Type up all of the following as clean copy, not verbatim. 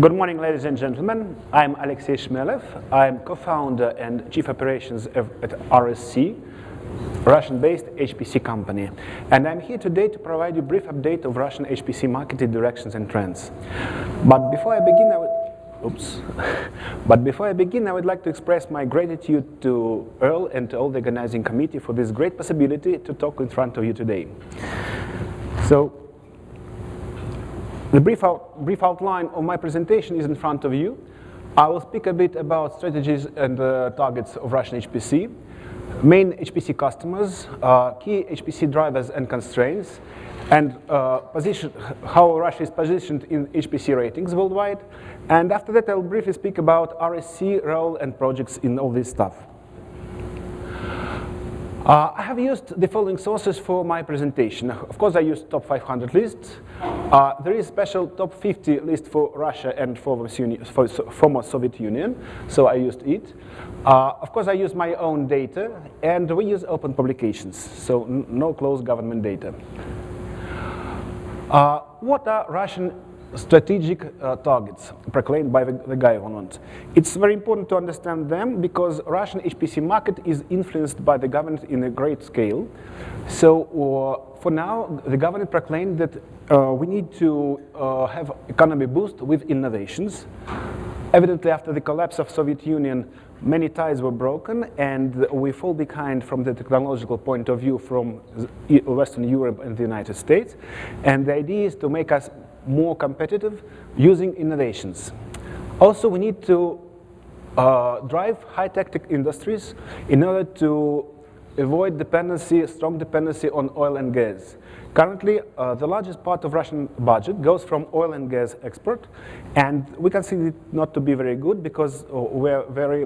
Good morning, ladies and gentlemen. I'm Alexey Shmelev. I'm co-founder and chief operations at RSC, Russian-based HPC company. And I'm here today to provide you a brief update of Russian HPC market directions and trends. But before I begin, I would like to express my gratitude to Ural and to all the organizing committee for this great possibility to talk in front of you today. So, the brief outline of my presentation is in front of you. I will speak a bit about strategies and targets of Russian HPC, main HPC customers, key HPC drivers and constraints, and how Russia is positioned in HPC ratings worldwide. And after that, I'll briefly speak about RSC role and projects in all this stuff. I have used the following sources for my presentation. Of course, I used top 500 lists. There is a special top 50 list for Russia and former Soviet Union, so I used it. Of course, I use my own data, and we use open publications, so no closed government data. What are Russian strategic targets proclaimed by the government? It's very important to understand them because Russian HPC market is influenced by the government in a great scale. So for now, the government proclaimed that we need to have economy boost with innovations. Evidently, after the collapse of Soviet Union, many ties were broken, and we fall behind from the technological point of view from Western Europe and the United States. And the idea is to make us more competitive using innovations. Also, we need to drive high-tech industries in order to avoid strong dependency on oil and gas. Currently, the largest part of Russian budget goes from oil and gas export, and we consider it not to be very good because we are very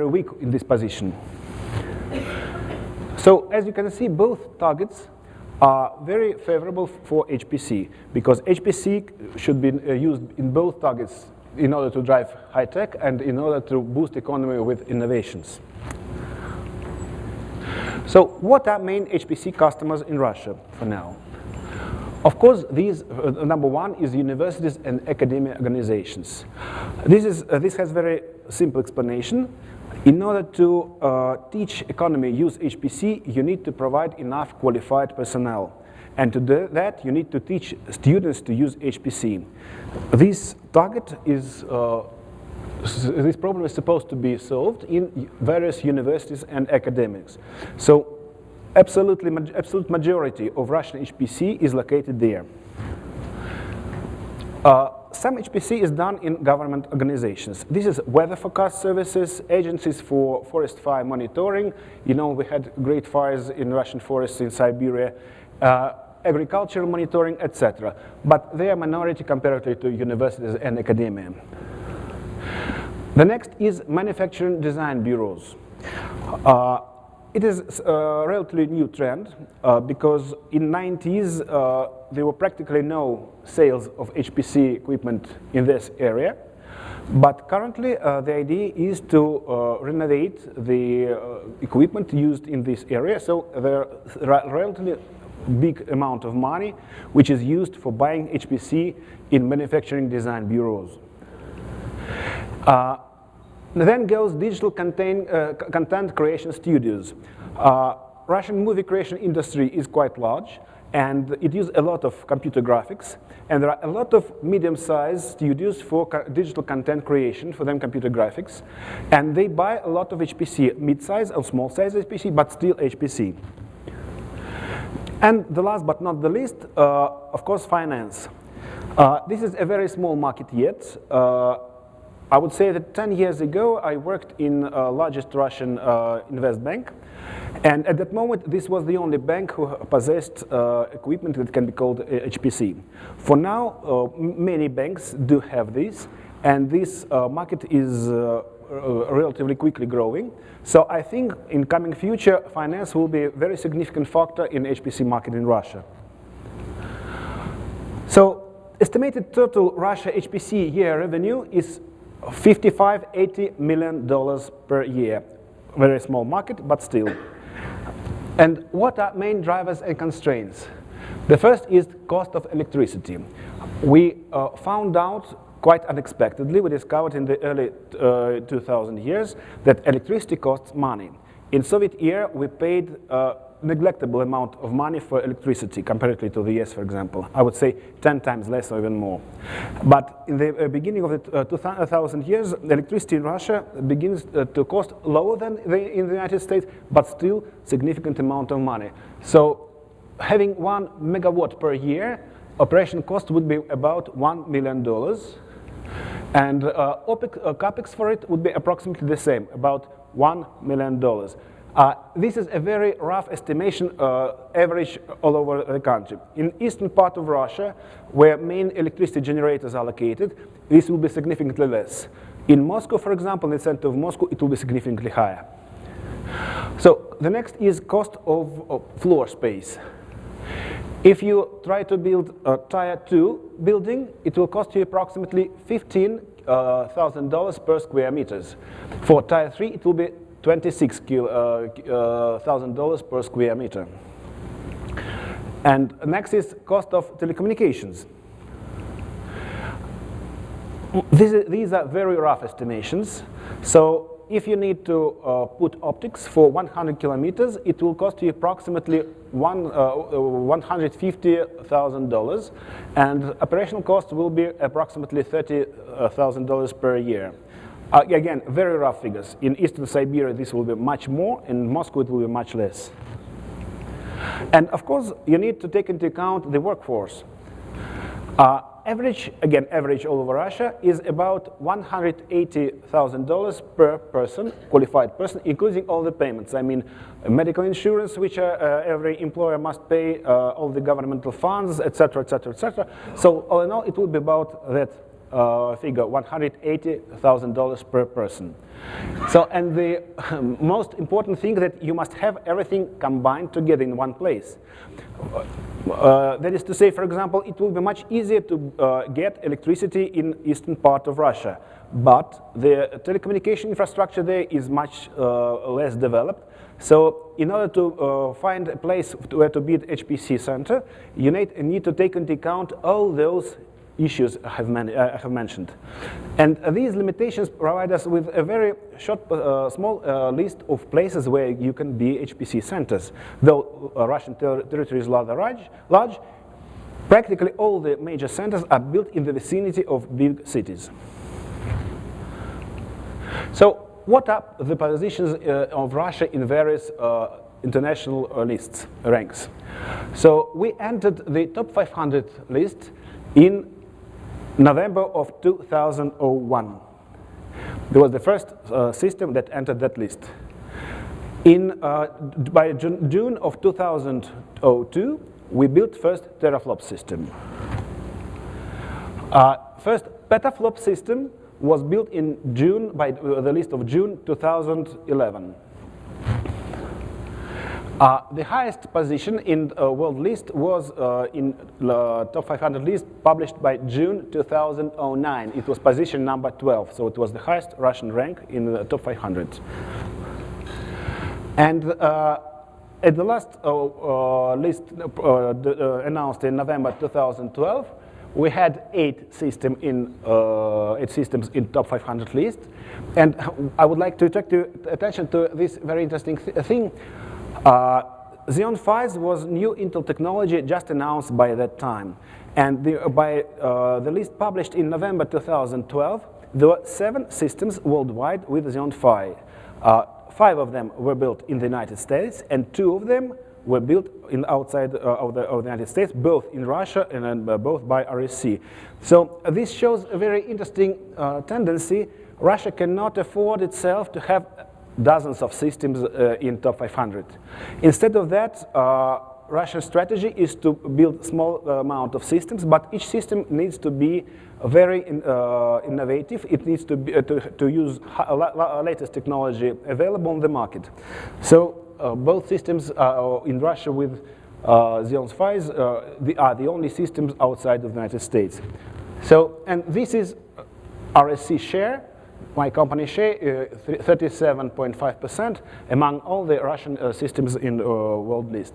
weak in this position. So, as you can see, both targets are very favorable for HPC because HPC should be used in both targets in order to drive high tech and in order to boost economy with innovations. So what are main HPC customers in Russia for now? Of course, these number one is universities and academic organizations. This has very simple explanation. In order to teach economy use HPC, you need to provide enough qualified personnel. And to do that, you need to teach students to use HPC. This problem is supposed to be solved in various universities and academics. So, absolute majority of Russian HPC is located there. Some HPC is done in government organizations. This is weather forecast services, agencies for forest fire monitoring. You know, we had great fires in Russian forests in Siberia, agricultural monitoring, etc. But they are minority comparatively to universities and academia. The next is manufacturing design bureaus. It is a relatively new trend because in the 90s there were practically no sales of HPC equipment in this area. But currently the idea is to renovate the equipment used in this area. So there are relatively big amount of money which is used for buying HPC in manufacturing design bureaus. Then goes digital content creation studios. Russian movie creation industry is quite large, and it uses a lot of computer graphics. And there are a lot of medium-sized studios for digital content creation, for them computer graphics. And they buy a lot of HPC, mid-size or small-size HPC, but still HPC. And the last but not the least, of course, finance. This is a very small market yet. I would say that 10 years ago, I worked in the largest Russian invest bank. And at that moment, this was the only bank who possessed equipment that can be called HPC. For now, many banks do have this. And this market is relatively quickly growing. So I think in coming future, finance will be a very significant factor in HPC market in Russia. So estimated total Russia HPC year revenue is $55–80 million per year. Very small market, but still. And what are main drivers and constraints? The first is cost of electricity. We found out quite unexpectedly, we discovered in the early 2000 years that electricity costs money. In Soviet era, we paid a neglectable amount of money for electricity comparatively to the US, for example. I would say 10 times less or even more. But in the beginning of the 2000 years, electricity in Russia begins to cost lower than in the United States, but still significant amount of money. So having 1 megawatt per year, operation cost would be about $1 million. And capex for it would be approximately the same, about $1 million. This is a very rough estimation, average all over the country. In eastern part of Russia, where main electricity generators are located, this will be significantly less. In Moscow, for example, in the center of Moscow, it will be significantly higher. So the next is cost of floor space. If you try to build a Tier 2 building, it will cost you approximately $15,000 per square meters. For Tier 3, it will be $26,000 per square meter. And next is cost of telecommunications. These are very rough estimations. So if you need to put optics for 100 kilometers, it will cost you approximately $150,000, and operational cost will be approximately $30,000 per year. Again, very rough figures. In Eastern Siberia, this will be much more. In Moscow, it will be much less. And of course, you need to take into account the workforce. Average all over Russia, is about $180,000 per person, qualified person, including all the payments. I mean, medical insurance, which every employer must pay, all the governmental funds, etc., etc., etc. So all in all, it will be about that figure, $180,000 per person. So, and the most important thing that you must have everything combined together in one place. That is to say, for example, it will be much easier to get electricity in eastern part of Russia, but the telecommunication infrastructure there is much less developed. So in order to find a place where to build HPC center, you need to take into account all those issues I have mentioned. And these limitations provide us with a very short, small list of places where you can be HPC centers. Though Russian territory is rather large, practically all the major centers are built in the vicinity of big cities. So what are the positions of Russia in various international lists, ranks? So we entered the top 500 list in November of 2001. There was the first system that entered that list. By June of 2002, we built first teraflop system. First petaflop system was built in June, by the list of June 2011. The highest position in world list was in the top 500 list published by June 2009. It was position number 12, so it was the highest Russian rank in the top 500. And at the last list announced in November 2012, we had 8 systems in top 500 list. And I would like to attract your attention to this very interesting thing. Xeon Phi was new Intel technology just announced by that time. And by the list published in November 2012, there were 7 systems worldwide with Xeon Phi. 5 of them were built in the United States, and 2 of them were built outside of the United States, both in Russia and both by RSC. So this shows a very interesting tendency. Russia cannot afford itself to have dozens of systems in top 500. Instead of that, Russia's strategy is to build small amount of systems, but each system needs to be very innovative. It needs to use latest technology available on the market. So both systems in Russia with Xeon Phi are the only systems outside of the United States. So, and this is RSC share. My company share 37.5% among all the Russian systems in the world list.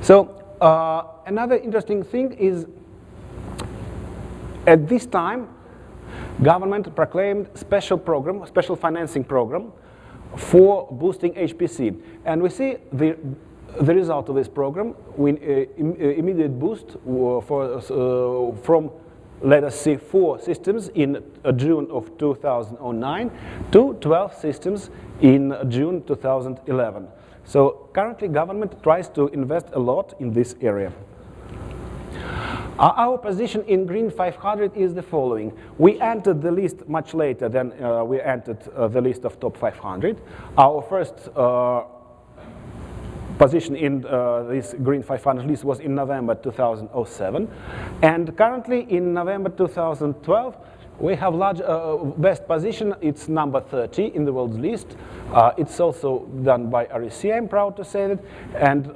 So another interesting thing is, at this time, government proclaimed special financing program for boosting HPC. And we see the result of this program, immediate boost from, let us say, 4 systems in June of 2009 to 12 systems in June 2011. So currently government tries to invest a lot in this area. Our position in Green 500 is the following. We entered the list much later than we entered the list of top 500. Our first position in this Green 500 list was in November 2007. And currently in November 2012, we have best position. It's number 30 in the world's list. It's also done by REC, I'm proud to say that. And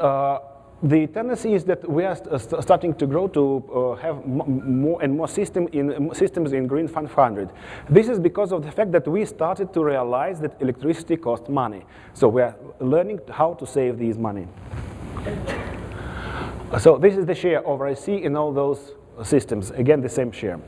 the tendency is that we are starting to grow to have more and more systems in Green 500. This is because of the fact that we started to realize that electricity costs money. So we are learning how to save these money. So this is the share of REC in all those systems. Again, the same share.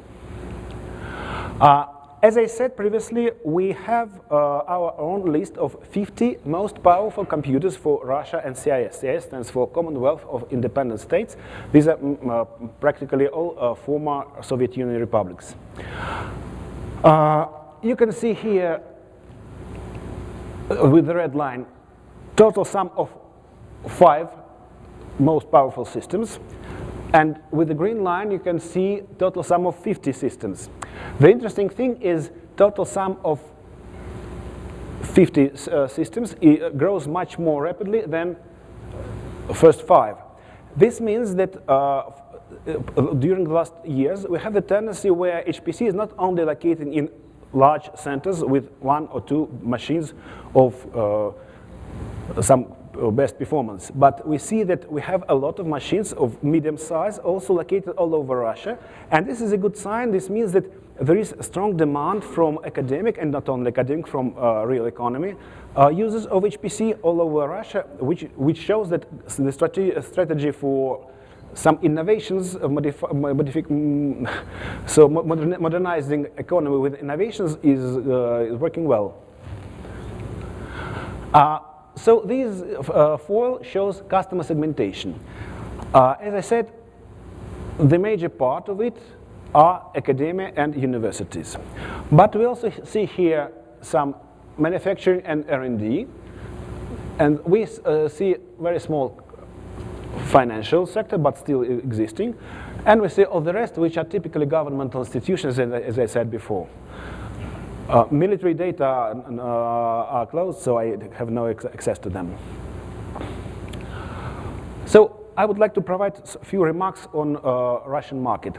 As I said previously, we have our own list of 50 most powerful computers for Russia and CIS. CIS stands for Commonwealth of Independent States. These are practically all former Soviet Union republics. You can see here with the red line total sum of 5 most powerful systems. And with the green line, you can see total sum of 50 systems. The interesting thing is total sum of 50 systems grows much more rapidly than the first 5. This means that during the last years, we have the tendency where HPC is not only located in large centers with 1 or 2 machines of some best performance, but we see that we have a lot of machines of medium size also located all over Russia, and this is a good sign. This means that there is a strong demand from academic, and not only academic, from real economy users of HPC all over Russia, which shows that the strategy for some innovations, modernizing economy with innovations is working well. So this foil shows customer segmentation. As I said, the major part of it are academia and universities. But we also see here some manufacturing and R&D, and we see very small financial sector, but still existing. And we see all the rest, which are typically governmental institutions, as I said before. Military data are closed, so I have no access to them. So I would like to provide a few remarks on Russian market.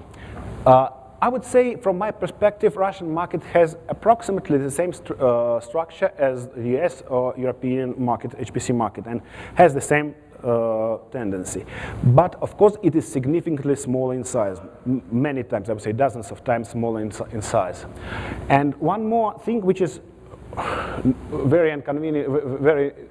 I would say, from my perspective, Russian market has approximately the same structure as the US or European market, HPC market, and has the same tendency. But of course, it is significantly smaller in size, many times, I would say dozens of times smaller in size. And one more thing which is very inconvenient,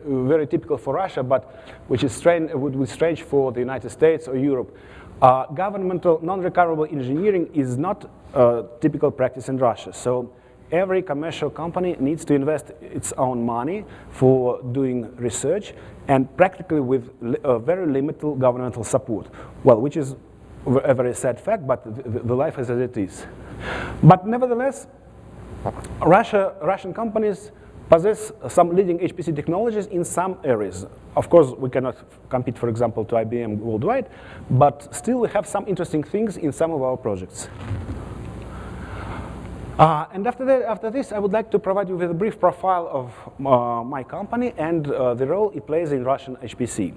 very typical for Russia, but which is would be strange for the United States or Europe. Governmental non-recoverable engineering is not a typical practice in Russia. So every commercial company needs to invest its own money for doing research, and practically with very limited governmental support. Well, which is a very sad fact, but the life is as it is. But nevertheless, Russian companies possess some leading HPC technologies in some areas. Of course, we cannot compete, for example, to IBM worldwide, but still we have some interesting things in some of our projects. And after this, I would like to provide you with a brief profile of my company and the role it plays in Russian HPC.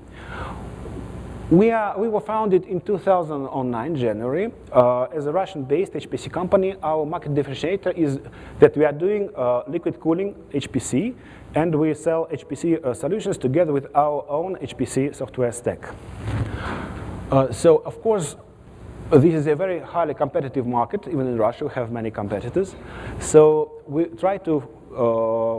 We were founded in 2009, January, as a Russian-based HPC company. Our market differentiator is that we are doing liquid cooling HPC, and we sell HPC solutions together with our own HPC software stack. So, of course, this is a very highly competitive market. Even in Russia, we have many competitors. So we try to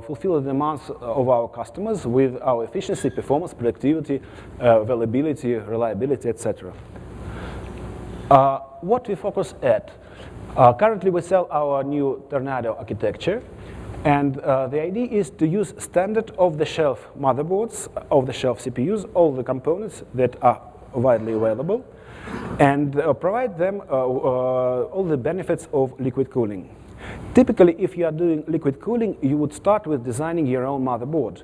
fulfill the demands of our customers with our efficiency, performance, productivity, availability, reliability, etc. What we focus at? Currently, we sell our new Tornado architecture, and the idea is to use standard off-the-shelf motherboards, off-the-shelf CPUs, all the components that are widely available, and provide them all the benefits of liquid cooling. Typically, if you are doing liquid cooling, you would start with designing your own motherboard.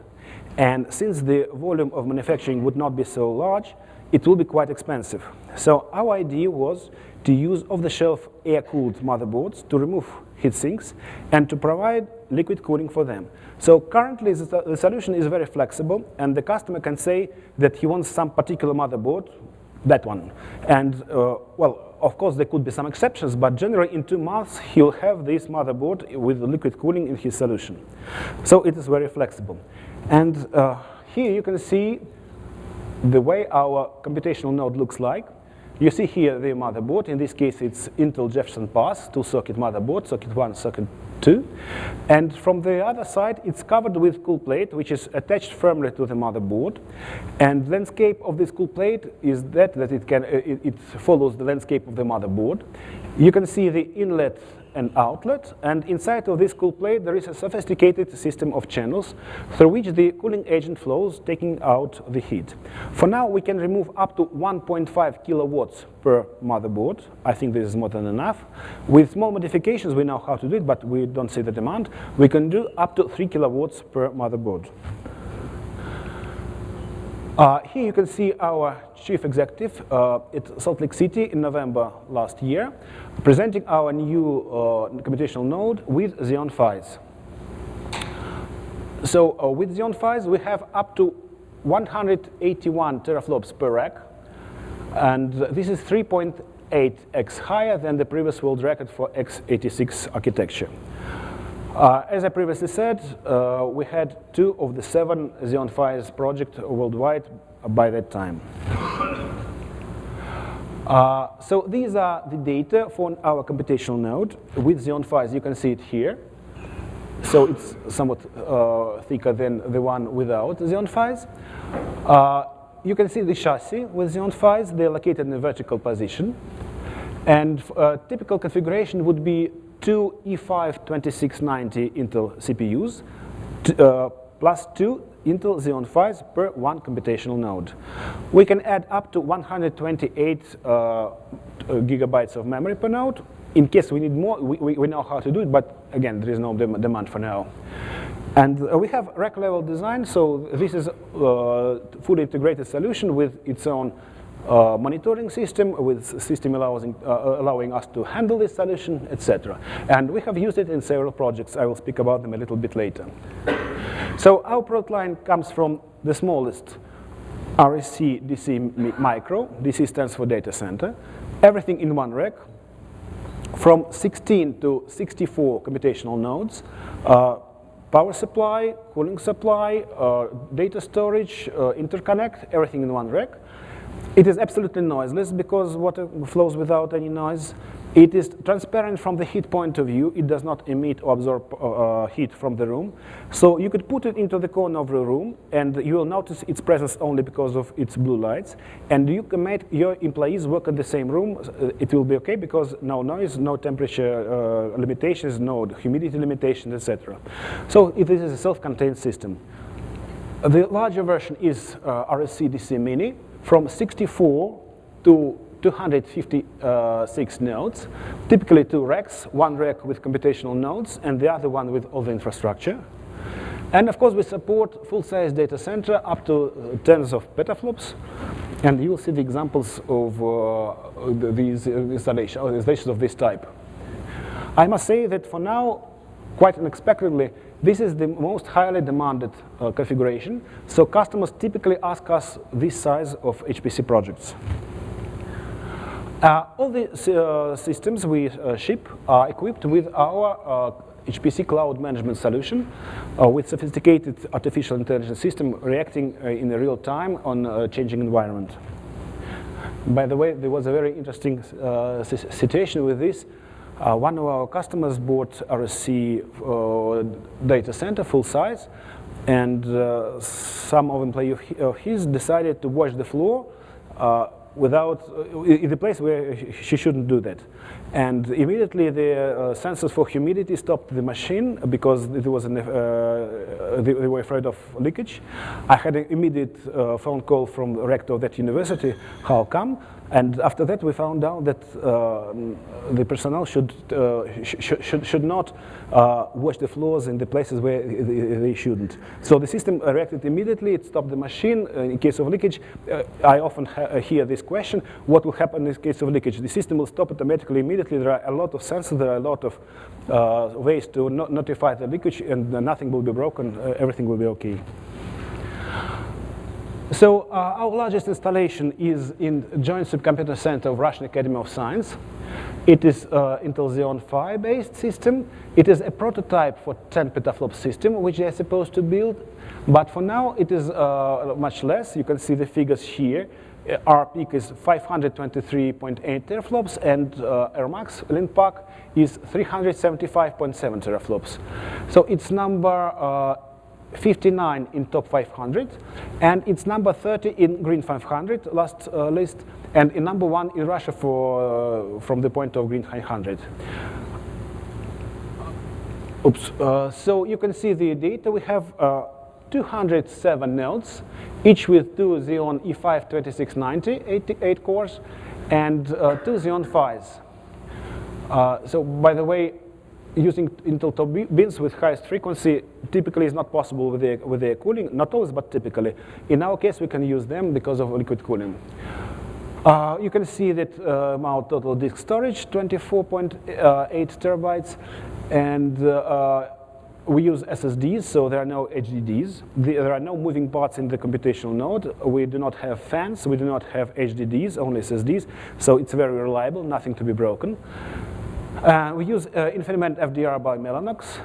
And since the volume of manufacturing would not be so large, it will be quite expensive. So our idea was to use off-the-shelf air-cooled motherboards to remove heat sinks and to provide liquid cooling for them. So currently, the solution is very flexible, and the customer can say that he wants some particular motherboard, that one. And well, of course, there could be some exceptions, but generally in 2 months, he'll have this motherboard with liquid cooling in his solution. So it is very flexible. And here you can see the way our computational node looks like. You see here the motherboard. In this case, it's Intel Jefferson Pass, 2-socket motherboard, socket 1, socket 2. And from the other side, it's covered with cool plate, which is attached firmly to the motherboard. And the landscape of this cool plate is that it follows the landscape of the motherboard. You can see the inlet and outlet, and inside of this cool plate there is a sophisticated system of channels through which the cooling agent flows, taking out the heat. For now, we can remove up to 1.5 kilowatts per motherboard. I think this is more than enough. With small modifications, we know how to do it, but we don't see the demand. We can do up to 3 kilowatts per motherboard. Here you can see our chief executive at Salt Lake City in November last year, presenting our new computational node with Xeon PHYs. So with Xeon PHYs, we have up to 181 teraflops per rack, and this is 3.8x higher than the previous world record for x86 architecture. As I previously said, we had 2 of the 7 Xeon PHYs projects worldwide by that time. So these are the data for our computational node with Xeon PHYs. You can see it here. So it's somewhat thicker than the one without Xeon PHYs. You can see the chassis with Xeon PHYs. They're located in a vertical position. And typical configuration would be 2 E5 2690 Intel CPUs plus 2 Intel Xeon PHYs per 1 computational node. We can add up to 128 gigabytes of memory per node. In case we need more, we know how to do it, but again, there is no demand for now. And we have rack level design, so this is a fully integrated solution with its own monitoring system, with system allowing us to handle this solution, etc. And we have used it in several projects. I will speak about them a little bit later. So our product line comes from the smallest RSC DC Micro. DC stands for data center. Everything in one rack, from 16 to 64 computational nodes, power supply, cooling supply, data storage, interconnect, everything in one rack. It is absolutely noiseless because water flows without any noise. It is transparent from the heat point of view. It does not emit or absorb heat from the room. So you could put it into the corner of the room, and you will notice its presence only because of its blue lights. And you can make your employees work in the same room. It will be okay because no noise, no temperature limitations, no humidity limitations, etc. So it is a self-contained system. The larger version is RSC DC Mini, from 64 to 256 nodes, typically 2 racks, one rack with computational nodes and the other one with all the infrastructure. And of course, we support full-size data center up to tens of petaflops. And you will see the examples of these installations of this type. I must say that for now, quite unexpectedly, this is the most highly demanded configuration. So customers typically ask us this size of HPC projects. All the systems we ship are equipped with our HPC cloud management solution with sophisticated artificial intelligence system reacting in real time on a changing environment. By the way, there was a very interesting situation with this. One of our customers bought RSC data center full size, and some of employees of his decided to wash the floor in the place where she shouldn't do that. And immediately the sensors for humidity stopped the machine because it was they were afraid of leakage. I had an immediate phone call from the rector of that university, how come? And after that we found out that the personnel should not wash the floors in the places where they shouldn't. So the system reacted immediately, it stopped the machine in case of leakage. I often hear this question, what will happen in case of leakage? The system will stop automatically immediately. There are a lot of sensors, there are a lot of ways to notify the leakage, and nothing will be broken, everything will be okay. So our largest installation is in Joint Supercomputer Center of Russian Academy of Science. It is Intel Xeon Phi based system. It is a prototype for 10 petaflop system, which they are supposed to build. But for now, it is much less. You can see the figures here. Our peak is 523.8 teraflops, and Airmax LinPack is 375.7 teraflops. So it's number 59 in top 500, and it's number 30 in Green 500 last list, and in number 1 in Russia from the point of Green 500. So you can see the data. We have 207 nodes, each with 2 Xeon E5 2690 8 cores and 2 Xeon Phis. So by the way, using Intel top bins with highest frequency typically is not possible with their cooling, not always, but typically. In our case, we can use them because of liquid cooling. You can see that our total disk storage, 24.8 terabytes, and we use SSDs, so there are no HDDs. There are no moving parts in the computational node. We do not have fans, we do not have HDDs, only SSDs, so it's very reliable, nothing to be broken. We use Infiniment FDR by Mellanox,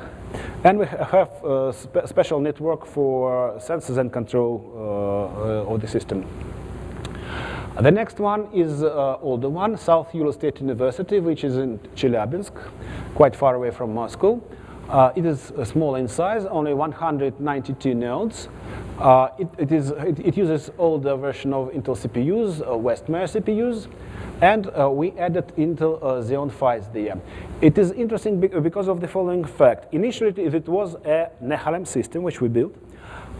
and we have a special network for sensors and control of the system. The next one is older one, South Ural State University, which is in Chelyabinsk, quite far away from Moscow. It is small in size, only 192 nodes. It uses older version of Intel CPUs, Westmere CPUs, and we added Intel Xeon Phis there. It is interesting because of the following fact. Initially, it was a Nehalem system, which we built.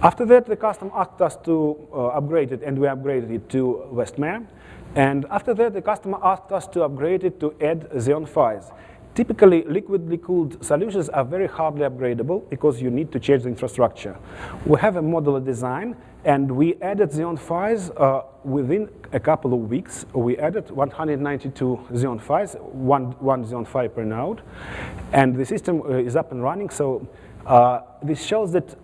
After that, the customer asked us to upgrade it, and we upgraded it to Westmere. And after that, the customer asked us to upgrade it to add Xeon Phis. Typically, liquidly cooled solutions are very hardly upgradable because you need to change the infrastructure. We have a modular design, and we added Xeon Phis within a couple of weeks. We added 192 Xeon Phis, one Xeon Phi per node, and the system is up and running. So this shows that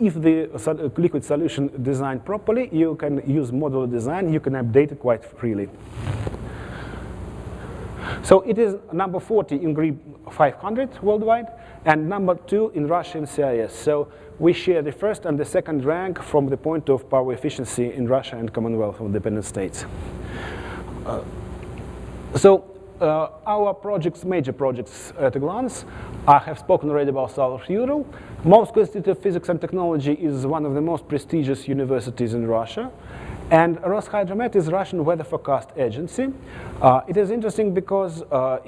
if the liquid solution designed properly, you can use modular design, you can update it quite freely. So it is number 40 in Green 500 worldwide, and number 2 in Russia and CIS. So we share the first and the second rank from the point of power efficiency in Russia and Commonwealth of Independent States. Our projects, major projects at a glance, I have spoken already about South Ural. Moscow Institute of Physics and Technology is one of the most prestigious universities in Russia. And Hydromet is Russian weather forecast agency. It is interesting because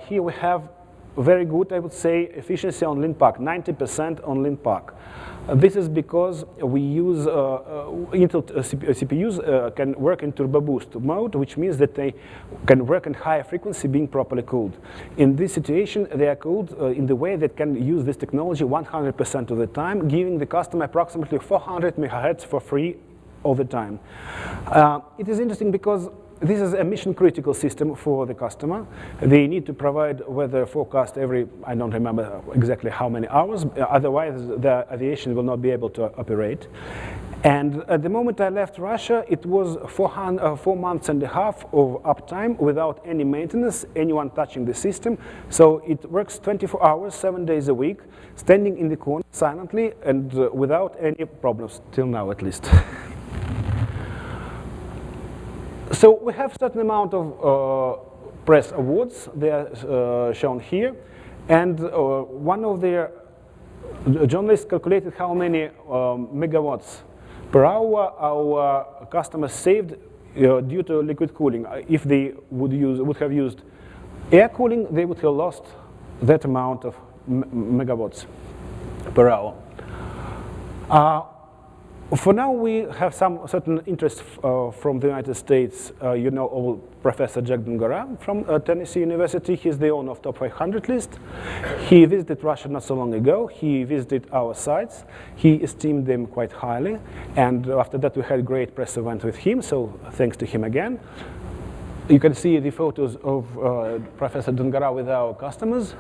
here we have very good, I would say, efficiency on LinPack, 90% on LinPack. This is because we use Intel CPUs can work in turbo boost mode, which means that they can work in higher frequency being properly cooled. In this situation, they are cooled in the way that can use this technology 100% of the time, giving the customer approximately 400 megahertz for free all the time. It is interesting because this is a mission-critical system for the customer. They need to provide weather forecast every, I don't remember exactly how many hours, otherwise the aviation will not be able to operate. And at the moment I left Russia, it was 4 months and a half of uptime without any maintenance, anyone touching the system. So it works 24 hours, 7 days a week, standing in the corner silently and without any problems, till now at least. So we have a certain amount of press awards. They are shown here. And one of their journalists calculated how many megawatts per hour our customers saved due to liquid cooling. If they would have used air cooling, they would have lost that amount of megawatts per hour. For now, we have some certain interest from the United States. You know all Professor Jack Dongarra from Tennessee University. He's the owner of Top 500 list. He visited Russia not so long ago. He visited our sites. He esteemed them quite highly. And after that, we had a great press event with him, so thanks to him again. You can see the photos of Professor Dongarra with our customers.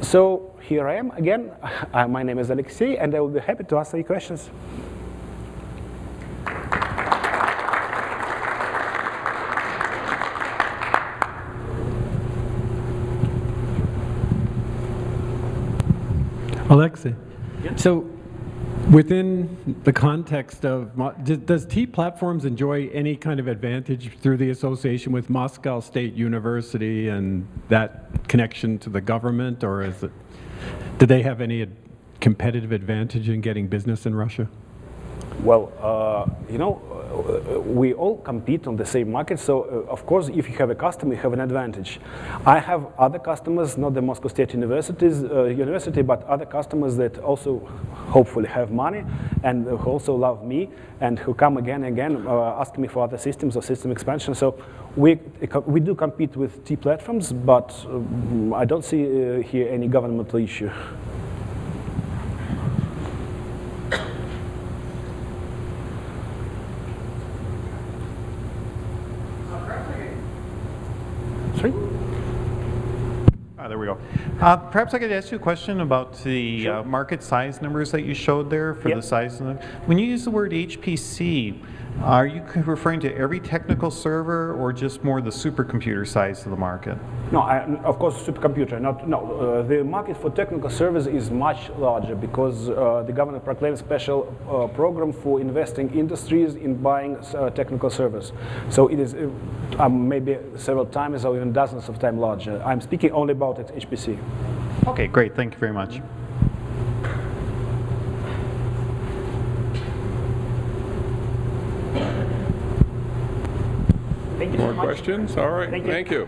So here I am again. My name is Alexey, and I will be happy to answer your questions. Alexey, Yeah. so within the context of, does T Platforms enjoy any kind of advantage through the association with Moscow State University and that connection to the government, or is it, do they have any competitive advantage in getting business in Russia? Well, you know, we all compete on the same market, so of course, if you have a customer, you have an advantage. I have other customers, not the Moscow State University, but other customers that also hopefully have money and who also love me and who come again and again asking me for other systems or system expansion. So we do compete with T Platforms, but I don't see here any governmental issue. Sorry? There we go. Perhaps I could ask you a question about the Sure. market size numbers that you showed there for Yep. the size. When you use the word HPC, are you referring to every technical server or just more the supercomputer size of the market? No, of course, supercomputer. The market for technical servers is much larger because the government proclaimed a special program for investing industries in buying technical servers. So it is maybe several times or even dozens of times larger. I'm speaking only about HPC. Okay, great. Thank you very much. Thank you More so much. questions? All right, Thank you. thank you.